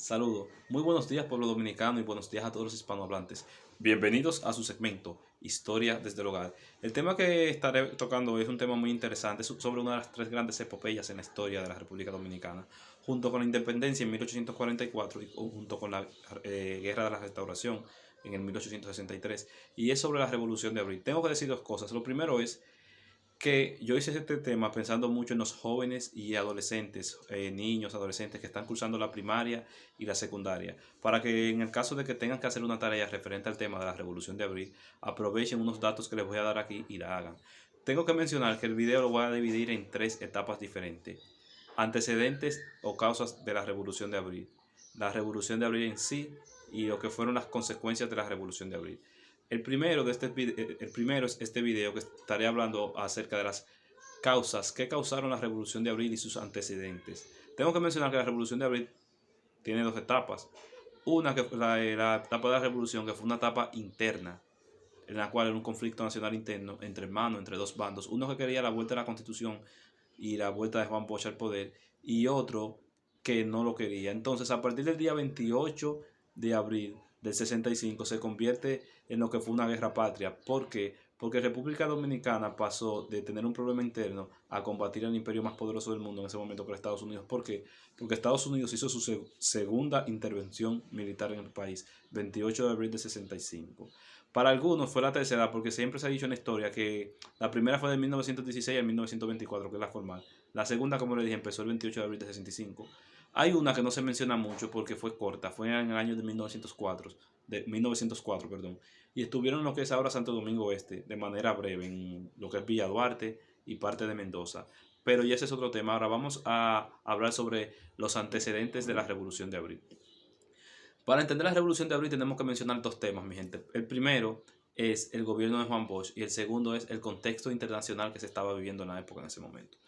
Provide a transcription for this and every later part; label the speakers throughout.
Speaker 1: Saludo. Muy buenos días, pueblo dominicano, y buenos días a todos los hispanohablantes. Bienvenidos a su segmento, Historia desde el Hogar. El tema que estaré tocando es un tema muy interesante sobre una de las tres grandes epopeyas en la historia de la República Dominicana, junto con la independencia en 1844 y junto con la Guerra de la Restauración en el 1863, y es sobre la Revolución de Abril. Tengo que decir dos cosas. Lo primero es que yo hice este tema pensando mucho en los jóvenes y adolescentes, niños, adolescentes que están cursando la primaria y la secundaria, para que en el caso de que tengan que hacer una tarea referente al tema de la Revolución de Abril, aprovechen unos datos que les voy a dar aquí y la hagan. Tengo que mencionar que el video lo voy a dividir en tres etapas diferentes: antecedentes o causas de la Revolución de Abril, la Revolución de Abril en sí y lo que fueron las consecuencias de la Revolución de Abril. El primero es este video que estaré hablando acerca de las causas que causaron la Revolución de Abril y sus antecedentes. Tengo que mencionar que la Revolución de Abril tiene dos etapas. Una que fue la etapa de la Revolución, que fue una etapa interna, en la cual era un conflicto nacional interno entre hermanos, entre dos bandos. Uno que quería la vuelta de la Constitución y la vuelta de Juan Bosch al poder, y otro que no lo quería. Entonces, a partir del día 28 de abril del 65 se convierte en lo que fue una guerra patria. ¿Por qué? Porque República Dominicana pasó de tener un problema interno a combatir al imperio más poderoso del mundo en ese momento, que era Estados Unidos. ¿Por qué? Porque Estados Unidos hizo su segunda intervención militar en el país, 28 de abril de 65. Para algunos fue la tercera, porque siempre se ha dicho en la historia que la primera fue de 1916 al 1924, que es la formal. La segunda, como le dije, empezó el 28 de abril de 65. Hay una que no se menciona mucho porque fue corta, fue en el año de 1904, perdón, y estuvieron en lo que es ahora Santo Domingo Este, de manera breve, en lo que es Villa Duarte y parte de Mendoza. Pero ya ese es otro tema. Ahora vamos a hablar sobre los antecedentes de la Revolución de Abril. Para entender la Revolución de Abril tenemos que mencionar dos temas, mi gente. El primero es el gobierno de Juan Bosch y el segundo es el contexto internacional que se estaba viviendo en la época en ese momento.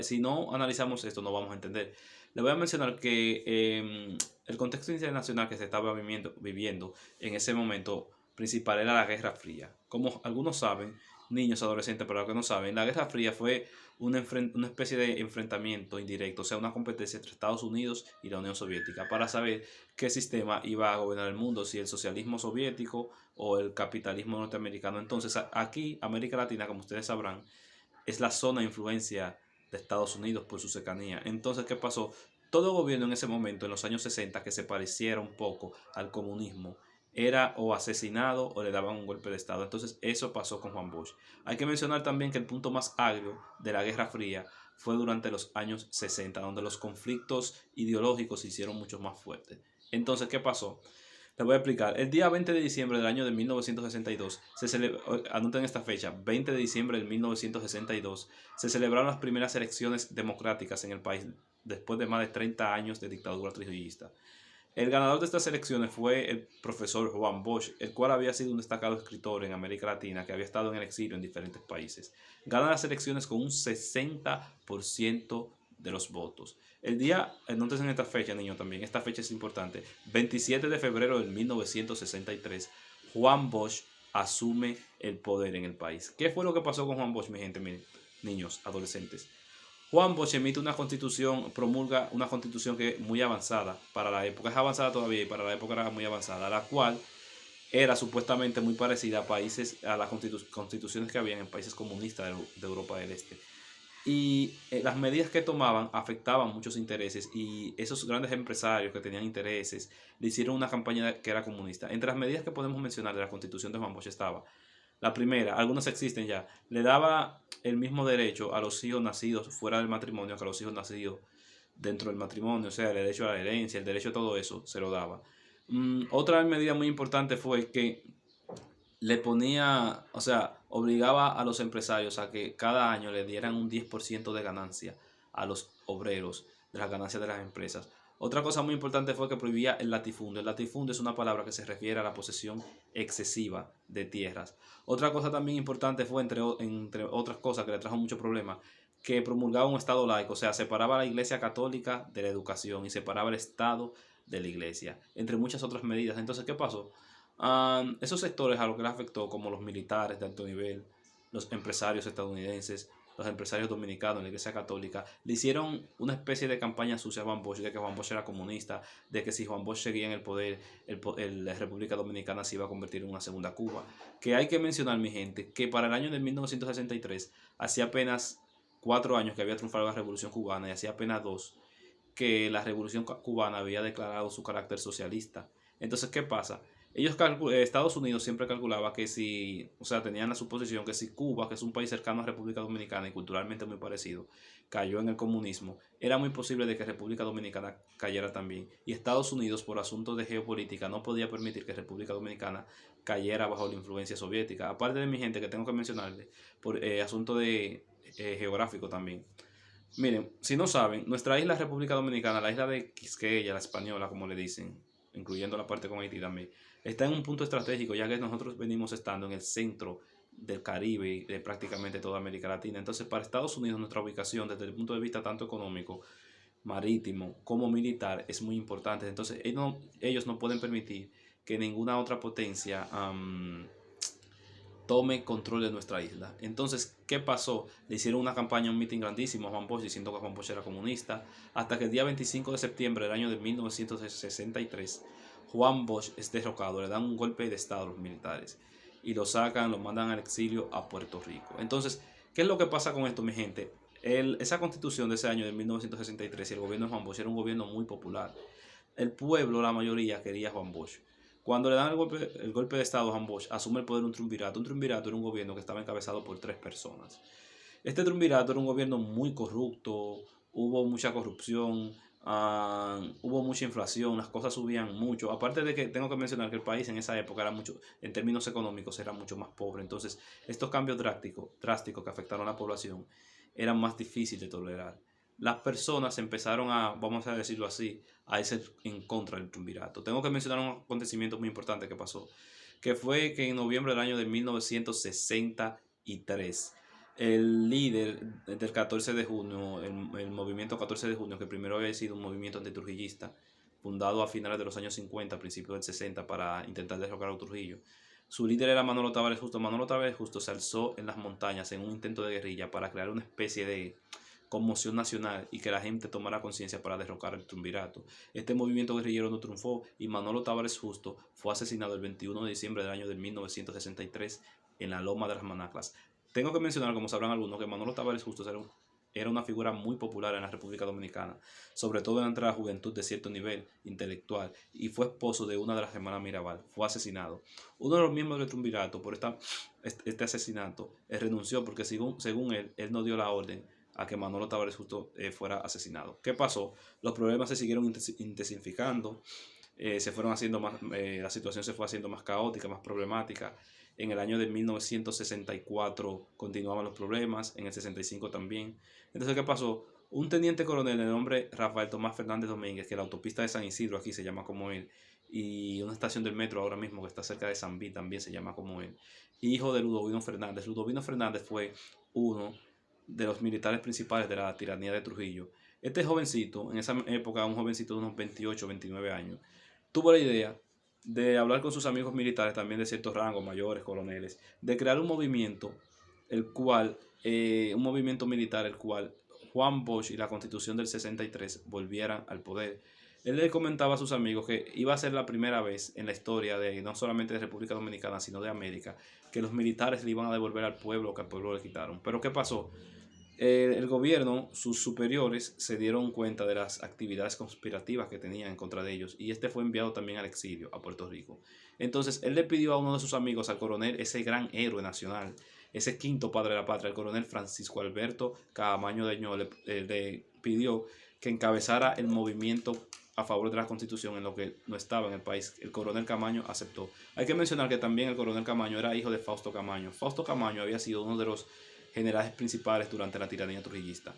Speaker 1: Si no analizamos esto no vamos a entender. Le voy a mencionar que el contexto internacional que se estaba viviendo en ese momento principal era la Guerra Fría. Como algunos saben, niños, adolescentes, pero los que no saben, la Guerra Fría fue una especie de enfrentamiento indirecto, o sea, una competencia entre Estados Unidos y la Unión Soviética para saber qué sistema iba a gobernar el mundo, si el socialismo soviético o el capitalismo norteamericano. Entonces, aquí, América Latina, como ustedes sabrán, es la zona de influencia de Estados Unidos por su cercanía. Entonces, ¿qué pasó? Todo gobierno en ese momento, en los años 60, que se pareciera un poco al comunismo, era o asesinado o le daban un golpe de Estado. Entonces, eso pasó con Juan Bosch. Hay que mencionar también que el punto más agrio de la Guerra Fría fue durante los años 60, donde los conflictos ideológicos se hicieron mucho más fuertes. Entonces, ¿qué pasó? Les voy a explicar. El día 20 de diciembre del año de 1962, anoten esta fecha, 20 de diciembre de 1962, se celebraron las primeras elecciones democráticas en el país después de más de 30 años de dictadura trujillista. El ganador de estas elecciones fue el profesor Juan Bosch, el cual había sido un destacado escritor en América Latina que había estado en el exilio en diferentes países. Gana las elecciones con un 60% de los votos. El día, entonces en esta fecha, niño, también, esta fecha es importante, 27 de febrero de 1963, Juan Bosch asume el poder en el país. ¿Qué fue lo que pasó con Juan Bosch, mi gente, niños, adolescentes? Juan Bosch emite una constitución, promulga una constitución que es muy avanzada para la época, es avanzada todavía y para la época era muy avanzada, la cual era supuestamente muy parecida a países, a las constituciones que habían en países comunistas de Europa del Este. Y las medidas que tomaban afectaban muchos intereses y esos grandes empresarios que tenían intereses le hicieron una campaña que era comunista. Entre las medidas que podemos mencionar de la constitución de Juan Bosch estaba la primera, algunos existen ya, le daba el mismo derecho a los hijos nacidos fuera del matrimonio que a los hijos nacidos dentro del matrimonio, o sea, el derecho a la herencia, el derecho a todo eso, se lo daba. Otra medida muy importante fue que le ponía, o sea, obligaba a los empresarios a que cada año le dieran un 10% de ganancia a los obreros de las ganancias de las empresas. Otra cosa muy importante fue que prohibía el latifundio. El latifundio es una palabra que se refiere a la posesión excesiva de tierras. Otra cosa también importante fue, entre otras cosas que le trajo mucho problema, que promulgaba un Estado laico, o sea, separaba a la Iglesia Católica de la educación y separaba el Estado de la Iglesia, entre muchas otras medidas. Entonces, ¿qué pasó? Esos sectores a los que les afectó, como los militares de alto nivel, los empresarios estadounidenses, los empresarios dominicanos, la Iglesia Católica, le hicieron una especie de campaña sucia a Juan Bosch, de que Juan Bosch era comunista, de que si Juan Bosch seguía en el poder, la República Dominicana se iba a convertir en una segunda Cuba. Que hay que mencionar, mi gente, que para el año de 1963, hacía apenas 4 años que había triunfado la Revolución Cubana y hacía apenas 2 que la Revolución Cubana había declarado su carácter socialista. Entonces, ¿qué pasa? Estados Unidos siempre calculaba que si, o sea, tenían la suposición que si Cuba, que es un país cercano a República Dominicana y culturalmente muy parecido, cayó en el comunismo, era muy posible de que República Dominicana cayera también. Y Estados Unidos, por asuntos de geopolítica, no podía permitir que República Dominicana cayera bajo la influencia soviética. Aparte de mi gente, que tengo que mencionarle, por asunto de geográfico también. Miren, si no saben, nuestra isla República Dominicana, la isla de Quisqueya, la española, como le dicen, incluyendo la parte con Haití también, está en un punto estratégico, ya que nosotros venimos estando en el centro del Caribe y de prácticamente toda América Latina. Entonces, para Estados Unidos, nuestra ubicación desde el punto de vista tanto económico, marítimo como militar es muy importante. Entonces, ellos no pueden permitir que ninguna otra potencia tome control de nuestra isla. Entonces, ¿qué pasó? Le hicieron una campaña, un mitin grandísimo a Juan Bosch diciendo que Juan Bosch era comunista, hasta que el día 25 de septiembre del año de 1963, Juan Bosch es derrocado, le dan un golpe de estado a los militares y lo sacan, lo mandan al exilio a Puerto Rico. Entonces, ¿qué es lo que pasa con esto, mi gente? Esa constitución de ese año de 1963 y el gobierno de Juan Bosch era un gobierno muy popular. El pueblo, la mayoría, quería a Juan Bosch. Cuando le dan el golpe de estado a Juan Bosch, asume el poder un triunvirato. Un triunvirato era un gobierno que estaba encabezado por 3 personas. Este triunvirato era un gobierno muy corrupto, hubo mucha corrupción, hubo mucha inflación, las cosas subían mucho. Aparte de que tengo que mencionar que el país en esa época era mucho, en términos económicos, era mucho más pobre. Entonces, estos cambios drásticos que afectaron a la población eran más difíciles de tolerar. Las personas empezaron a, vamos a decirlo así, a irse en contra del triunvirato. Tengo que mencionar un acontecimiento muy importante que pasó, que fue que en noviembre del año de 1963, el líder del 14 de junio, el movimiento 14 de junio, que primero había sido un movimiento antitrujillista, fundado a finales de los años 50, principios del 60, para intentar derrocar a Trujillo. Su líder era Manolo Tavares Justo. Manolo Tavares Justo se alzó en las montañas en un intento de guerrilla para crear una especie de conmoción nacional y que la gente tomara conciencia para derrocar el triunvirato. Este movimiento guerrillero no triunfó y Manolo Tavares Justo fue asesinado el 21 de diciembre del año de 1963 en la Loma de las Manaclas. Tengo que mencionar, como sabrán algunos, que Manolo Tavares Justo era una figura muy popular en la República Dominicana, sobre todo entre la juventud de cierto nivel intelectual, y fue esposo de una de las hermanas Mirabal. Fue asesinado. Uno de los miembros del triunvirato, por este asesinato, renunció porque según él no dio la orden a que Manolo Tavares Justo fuera asesinado. ¿Qué pasó? Los problemas se siguieron intensificando, se fueron haciendo más, la situación se fue haciendo más caótica, más problemática. En el año de 1964 continuaban los problemas, en el 65 también. Entonces, ¿qué pasó? Un teniente coronel de nombre Rafael Tomás Fernández Domínguez, que la autopista de San Isidro aquí se llama como él, y una estación del metro ahora mismo que está cerca de San Bí también se llama como él, hijo de Ludovino Fernández. Ludovino Fernández fue uno de los militares principales de la tiranía de Trujillo. Este jovencito, en esa época un jovencito de unos 28, 29 años, tuvo la idea de hablar con sus amigos militares, también de ciertos rangos, mayores, coroneles, de crear un movimiento, un movimiento militar, el cual Juan Bosch y la Constitución del 63 volvieran al poder. Él le comentaba a sus amigos que iba a ser la primera vez en la historia de no solamente de República Dominicana, sino de América, que los militares le iban a devolver al pueblo que al pueblo le quitaron. Pero ¿qué pasó? El gobierno, sus superiores, se dieron cuenta de las actividades conspirativas que tenían en contra de ellos y este fue enviado también al exilio, a Puerto Rico. Entonces, él le pidió a uno de sus amigos, al coronel, ese gran héroe nacional, ese quinto padre de la patria, el coronel Francisco Alberto Caamaño de Ño, le pidió que encabezara el movimiento a favor de la Constitución en lo que no estaba en el país. El coronel Camaño aceptó. Hay que mencionar que también el coronel Camaño era hijo de Fausto Camaño. Fausto Camaño había sido uno de los generales principales durante la tiranía trujillista.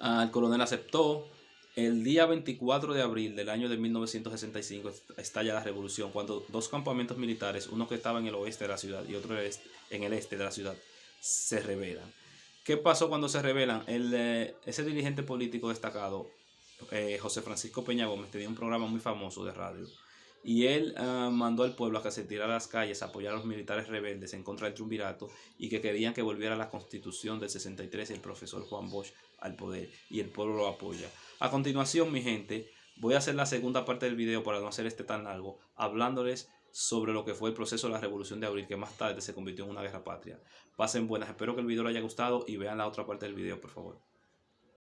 Speaker 1: El coronel aceptó. El día 24 de abril del año de 1965 estalla la revolución, cuando 2 campamentos militares, uno que estaba en el oeste de la ciudad y otro en el este de la ciudad, se rebelan. ¿Qué pasó cuando se rebelan? Ese dirigente político destacado, José Francisco Peña Gómez, tenía un programa muy famoso de radio y él mandó al pueblo a que se tirara a las calles a apoyar a los militares rebeldes en contra del triunvirato y que querían que volviera la constitución del 63 y el profesor Juan Bosch al poder, y el pueblo lo apoya. A continuación, mi gente, voy a hacer la segunda parte del video para no hacer este tan largo, hablándoles sobre lo que fue el proceso de la Revolución de Abril, que más tarde se convirtió en una guerra patria. Pasen buenas, espero que el video les haya gustado y vean la otra parte del video, por favor.